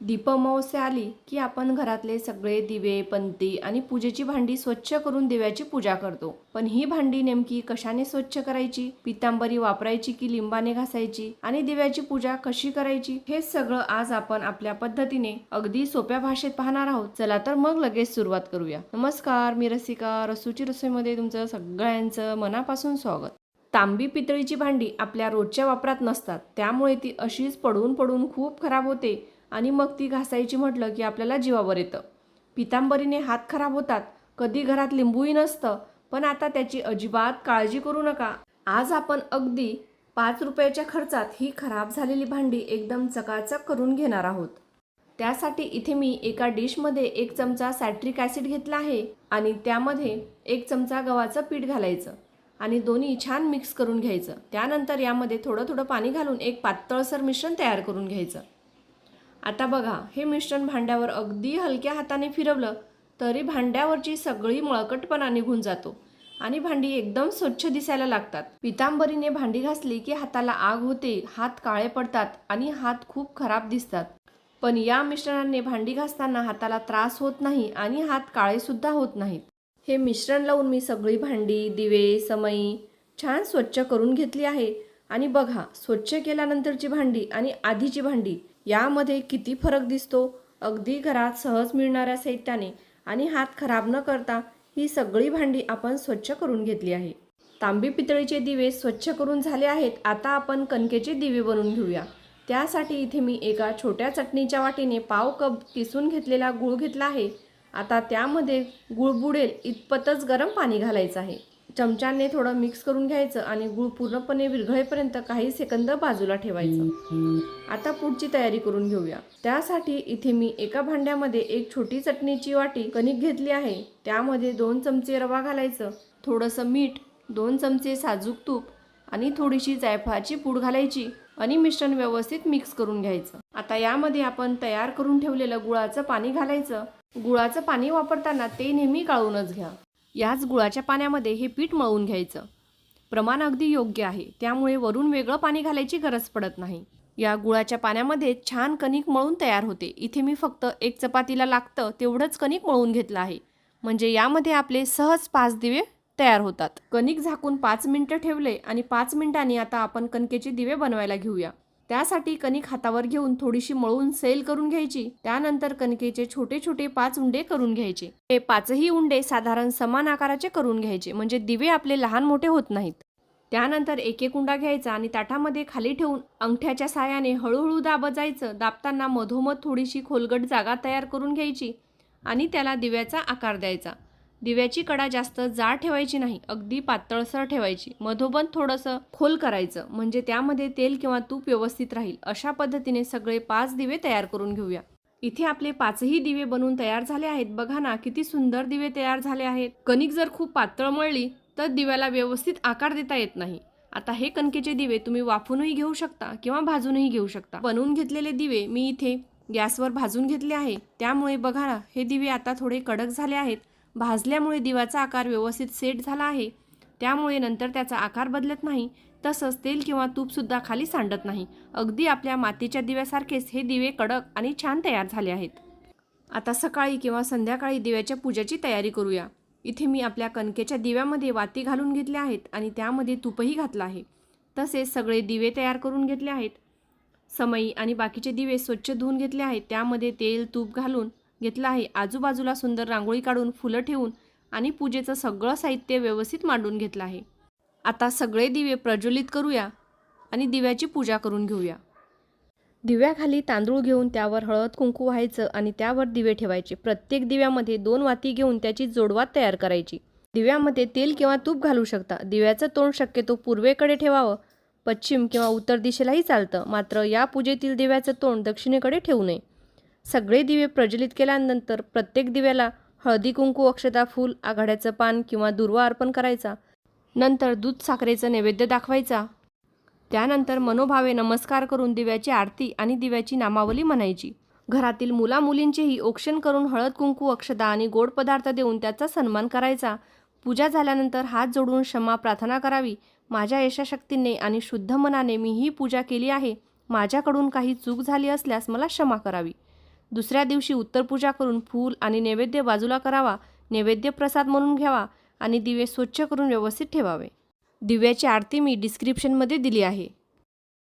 दीपअमावस्या आली की आपण घरातले सगळे दिवे, पंती आणि पूजेची भांडी स्वच्छ करून देवाची पूजा करतो. पण ही भांडी नेमकी कशाने स्वच्छ करायची, पितांबरी वापरायची की लिंबाने घासायची आणि दिव्याची पूजा कशी करायची, हे सगळं आज आपण आपल्या पद्धतीने अगदी सोप्या भाषेत पाहणार आहोत. चला तर मग लगेच सुरुवात करूया. नमस्कार, मी रसिका. रसूची रसोईमध्ये तुमचं सगळ्यांचं मनापासून स्वागत. तांबी पितळीची भांडी आपल्या रोजच्या वापरात नसतात, त्यामुळे ती अशीच पडून पडून खूप खराब होते आणि मग ती घासायची म्हटलं की आपल्याला जीवावर येतं. पितांबरीने हात खराब होतात, कधी घरात लिंबूही नसतं, पण आता त्याची अजिबात काळजी करू नका. आज आपण अगदी 5 रुपयाच्या खर्चात ही खराब झालेली भांडी एकदम चकाचक करून घेणार आहोत. त्यासाठी इथे मी एका डिशमध्ये 1 चमचा सॅट्रिक ॲसिड घेतला आहे आणि त्यामध्ये 1 चमचा गव्हाचं पीठ घालायचं आणि दोन्ही छान मिक्स करून घ्यायचं. त्यानंतर यामध्ये थोडं थोडं पाणी घालून एक पातळसर मिश्रण तयार करून घ्यायचं. आता बघा, हे मिश्रण भांड्यावर अगदी हलक्या हाताने फिरवलं तरी भांड्यावरची सगळी मळकटपणा निघून जातो आणि भांडी एकदम स्वच्छ दिसायला लागतात. पितांबरीने भांडी घासली की हाताला आग होते, हात काळे पडतात आणि हात खूप खराब दिसतात. पण या मिश्रणाने भांडी घासताना हाताला त्रास होत नाही आणि हात काळे सुद्धा होत नाहीत. हे मिश्रण लावून मी सगळी भांडी, दिवे, समई छान स्वच्छ करून घेतली आहे आणि बघा, स्वच्छ केल्यानंतरची भांडी आणि आधीची भांडी यामध्ये किती फरक दिसतो. अगदी घरात सहज मिळणाऱ्या साहित्याने आणि हात खराब न करता ही सगळी भांडी आपण स्वच्छ करून घेतली आहे. तांबी पितळीचे दिवे स्वच्छ करून झाले आहेत. आता आपण कणकेचे दिवे बनवून घेऊया. त्यासाठी इथे मी एका छोट्या चटणीच्या वाटीने पाव कप किसून घेतलेला गूळ घेतला आहे. आता त्यामध्ये गूळ बुडेल इतपतच गरम पाणी घालायचं आहे. चमच्याने थोडं मिक्स करून घ्यायचं आणि गूळ पूर्णपणे विरघळेपर्यंत काही सेकंद बाजूला ठेवायचं. आता पुढची तयारी करून घेऊया. त्यासाठी इथे मी एका भांड्यामध्ये एक छोटी चटणीची वाटी कणिक घेतली आहे. त्यामध्ये 2 चमचे रवा घालायचं, थोडंसं मीठ, 2 चमचे साजूक तूप आणि थोडीशी जायफळाची पूड घालायची आणि मिश्रण व्यवस्थित मिक्स करून घ्यायचं. आता यामध्ये आपण तयार करून ठेवलेलं गुळाचं पाणी घालायचं. गुळाचं पाणी वापरताना ते नेहमी गाळूनच घ्या. याच गुळाच्या पाण्यामध्ये हे पीठ मळून घ्यायचं. प्रमाण अगदी योग्य आहे, त्यामुळे वरून वेगळं पाणी घालायची गरज पडत नाही. या गुळाच्या पाण्यामध्ये छान कणिक मळून तयार होते. इथे मी फक्त 1 चपातीला लागतं तेवढंच कणिक मळून घेतलं आहे, म्हणजे यामध्ये आपले सहज 5 दिवे तयार होतात. कणिक झाकून 5 मिनिटं ठेवले आणि 5 मिनिटांनी आता आपण कणकेचे दिवे बनवायला घेऊया. त्यासाठी कणिक हातावर घेऊन थोडीशी मळून सैल करून घ्यायची. त्यानंतर कणकेचे छोटे छोटे 5 उंडे करून घ्यायचे. हे 5ही उंडे साधारण समान आकाराचे करून घ्यायचे, म्हणजे दिवे आपले लहान मोठे होत नाहीत. त्यानंतर एक एक उंडा घ्यायचा आणि ताटामध्ये खाली ठेवून अंगठ्याच्या साहाय्याने हळूहळू दाबत जायचं. दाबताना मधोमध थोडीशी खोलगट जागा तयार करून घ्यायची आणि त्याला दिव्याचा आकार द्यायचा. दिव्याची कडा जास्त जाड ठेवायची नाही, अगदी पातळसर ठेवायची. मधोमध थोडंसं खोल करायचं, म्हणजे त्यामध्ये तेल किंवा तूप व्यवस्थित राहील. अशा पद्धतीने सगळे 5 दिवे तयार करून घेऊया. इथे आपले 5ही दिवे बनवून तयार झाले आहेत. बघा ना, किती सुंदर दिवे तयार झाले आहेत. कणिक जर खूप पातळ मळली तर दिव्याला व्यवस्थित आकार देता येत नाही. आता हे कणकेचे दिवे तुम्ही वाफूनही घेऊ शकता किंवा भाजूनही घेऊ शकता. बनवून घेतलेले दिवे मी इथे गॅसवर भाजून घेतले आहे. त्यामुळे बघा ना, हे दिवे आता थोडे कडक झाले आहेत. भाजल्यामुळे दिव्याचा आकार व्यवस्थित सेट झाला आहे, त्यामुळे नंतर त्याचा आकार बदलत नाही. तसंच तेल किंवा तूपसुद्धा खाली सांडत नाही. अगदी आपल्या मातीच्या दिव्यासारखेच हे दिवे कडक आणि छान तयार झाले आहेत. आता सकाळी किंवा संध्याकाळी दिव्याच्या पूजेची तयारी करूया. इथे मी आपल्या कणकेच्या दिव्यामध्ये वाती घालून घेतल्या आहेत आणि त्यामध्ये तूपही घातलं आहे. तसेच सगळे दिवे तयार करून घेतले आहेत. समई आणि बाकीचे दिवे स्वच्छ धुवून घेतले आहेत. त्यामध्ये तेल तूप घालून घेतलं आहे. आजूबाजूला सुंदर रांगोळी काढून फुलं ठेवून आणि पूजेचं सगळं साहित्य व्यवस्थित मांडून घेतलं आहे. आता सगळे दिवे प्रज्वलित करूया आणि दिव्याची पूजा करून घेऊया. दिव्याखाली तांदूळ घेऊन त्यावर हळद कुंकू व्हायचं आणि त्यावर दिवे ठेवायचे. प्रत्येक दिव्यामध्ये 2 वाती घेऊन त्याची जोडवात तयार करायची. दिव्यामध्ये तेल किंवा तूप घालू शकता. दिव्याचं तोंड शक्यतो पूर्वेकडे ठेवावं. पश्चिम किंवा उत्तर दिशेलाही चालतं, मात्र या पूजेतील दिव्याचं तोंड दक्षिणेकडे ठेवू नये. सगळे दिवे प्रज्वलित केल्यानंतर प्रत्येक दिव्याला हळदी कुंकू, अक्षता, फूल, आघाड्याचं पान किंवा दुर्वा अर्पण करायचा. नंतर दूध साखरेचं नैवेद्य दाखवायचा. त्यानंतर मनोभावे नमस्कार करून दिव्याची आरती आणि दिव्याची नामावली म्हणायची. घरातील मुलामुलींचेही औक्षण करून हळद कुंकू, अक्षता आणि गोड पदार्थ देऊन त्याचा सन्मान करायचा. पूजा झाल्यानंतर हात जोडून क्षमा प्रार्थना करावी. माझ्या यशाशक्तीने आणि शुद्ध मनाने मी ही पूजा केली आहे. माझ्याकडून काही चूक झाली असल्यास मला क्षमा करावी. दुसऱ्या दिवशी उत्तर पूजा करून फूल आणि नैवेद्य बाजूला करावा. नैवेद्य प्रसाद म्हणून घ्यावा आणि दिवे स्वच्छ करून व्यवस्थित ठेवावे. दिव्याची आरती मी डिस्क्रिप्शनमध्ये दिली आहे.